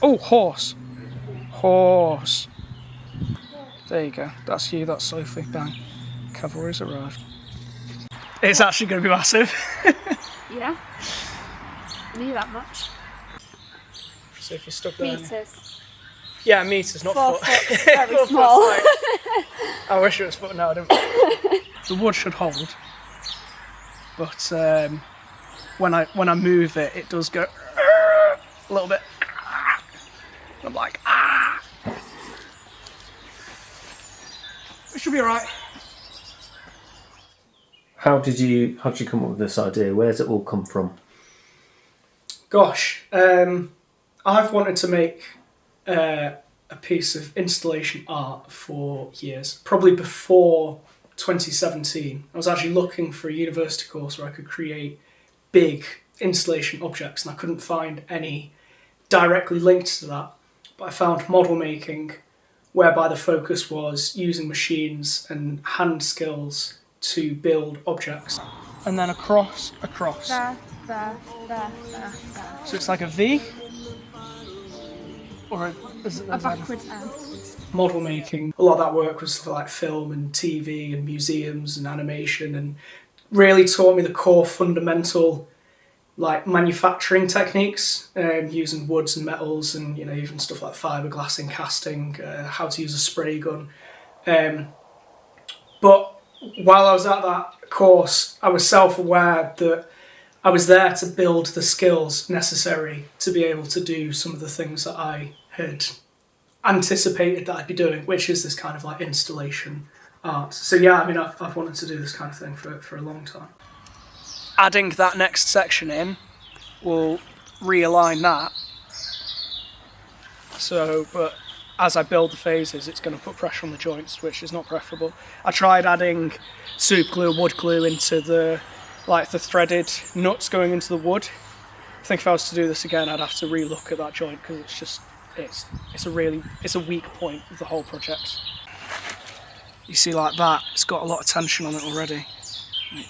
Oh, horse. Horse. There you go. That's you, that's Sophie. Bang. Cavalry's arrived. It's actually going to be massive. Yeah. Knew that much. So if you're stuck there. Meters. Yeah, meters, not 4 foot. foot. Very small. I wish it was foot now, I don't. The wood should hold. But when I move it, it does go a little bit. I'm like, ah! It should be alright. How did you come up with this idea? Where does it all come from? Gosh, I've wanted to make a piece of installation art for years. Probably before 2017. I was actually looking for a university course where I could create big installation objects, and I couldn't find any directly linked to that. But I found Modelmaking, whereby the focus was using machines and hand skills to build objects. And then across. There. So it's like a V? Or a backwards M. Modelmaking. A lot of that work was for like film and TV and museums and animation, and really taught me the core fundamental like manufacturing techniques, using woods and metals, and even stuff like fiberglass and casting, how to use a spray gun. But while I was at that course, I was self-aware that I was there to build the skills necessary to be able to do some of the things that I had anticipated that I'd be doing, which is this kind of like installation art. So yeah, I mean, I've wanted to do this kind of thing for a long time. Adding that next section in will realign that. So, but as I build the phases, it's going to put pressure on the joints, which is not preferable. I tried adding super glue, wood glue into the threaded nuts going into the wood. I think if I was to do this again, I'd have to re-look at that joint, because it's a weak point of the whole project. You see, like that, it's got a lot of tension on it already. I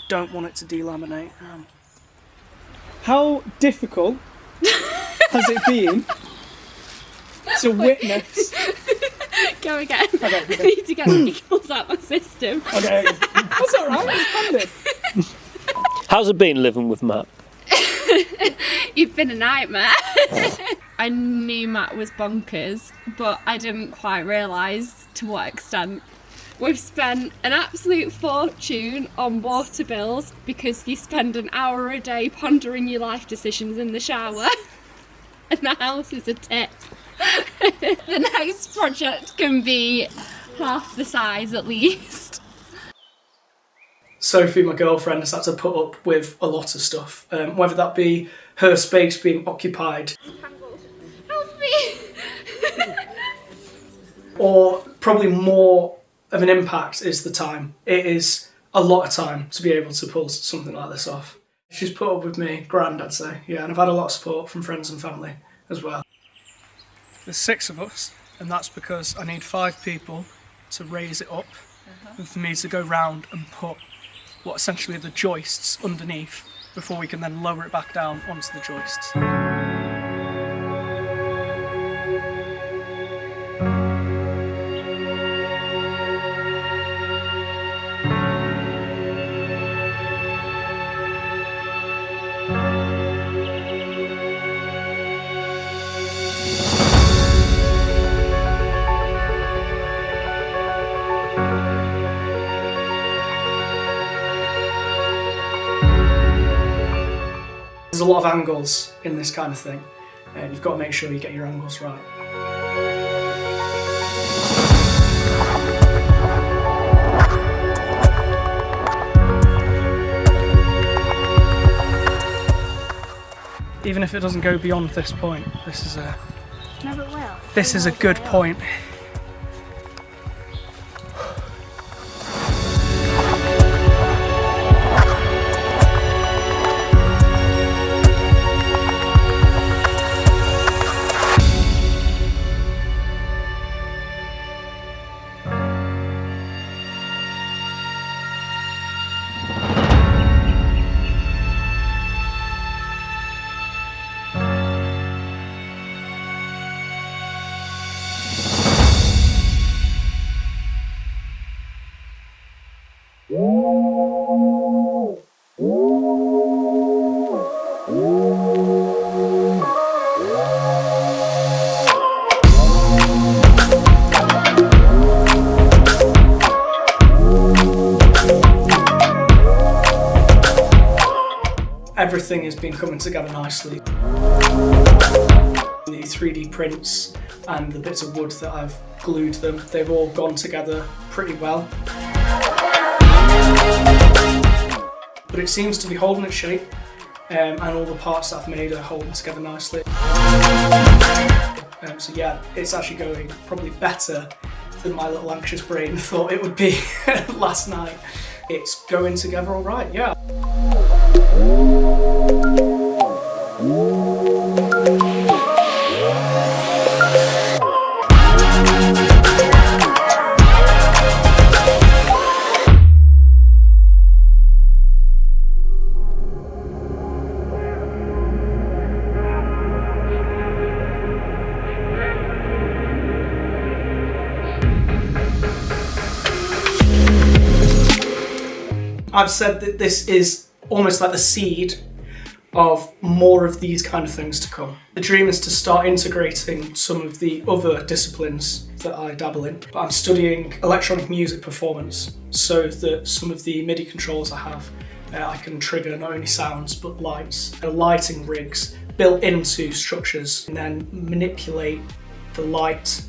don't want it to delaminate. How difficult has it been to witness? Go again. Okay. I need to get the giggles out of my system. Okay, that's alright, it's funded. How's it been living with Matt? You've been a nightmare. I knew Matt was bonkers, but I didn't quite realise to what extent. We've spent an absolute fortune on water bills because you spend an hour a day pondering your life decisions in the shower, and the house is a tip. The next project can be half the size at least. Sophie, my girlfriend, has had to put up with a lot of stuff, whether that be her space being occupied. Help me! Or probably more of an impact is the time. It is a lot of time to be able to pull something like this off. She's put up with me grand, I'd say. Yeah, and I've had a lot of support from friends and family as well. There's 6 of us, and that's because I need 5 people to raise it up, and for me to go round and put what essentially are the joists underneath before we can then lower it back down onto the joists. There's a lot of angles in this kind of thing, and you've got to make sure you get your angles right. Even if it doesn't go beyond this point, this is a good point. everything has been coming together nicely. The 3D prints and the bits of wood that I've glued them, they've all gone together pretty well. But it seems to be holding its shape, and all the parts that I've made are holding together nicely. So yeah, it's actually going probably better than my little anxious brain thought it would be last night. It's going together all right, yeah. I've said that this is almost like the seed of more of these kind of things to come. The dream is to start integrating some of the other disciplines that I dabble in. But I'm studying electronic music performance so that some of the MIDI controls I have, I can trigger not only sounds but lights. Lighting rigs built into structures and then manipulate the light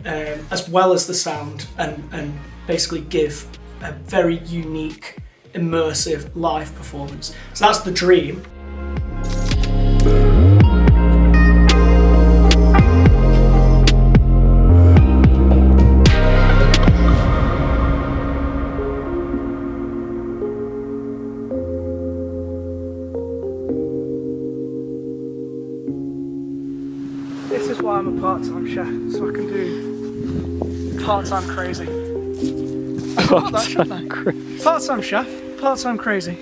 as well as the sound and basically give a very unique immersive live performance. So that's the dream. This is why I'm a part-time chef, so I can do part-time crazy. Part-time crazy. Part-time chef, part-time crazy.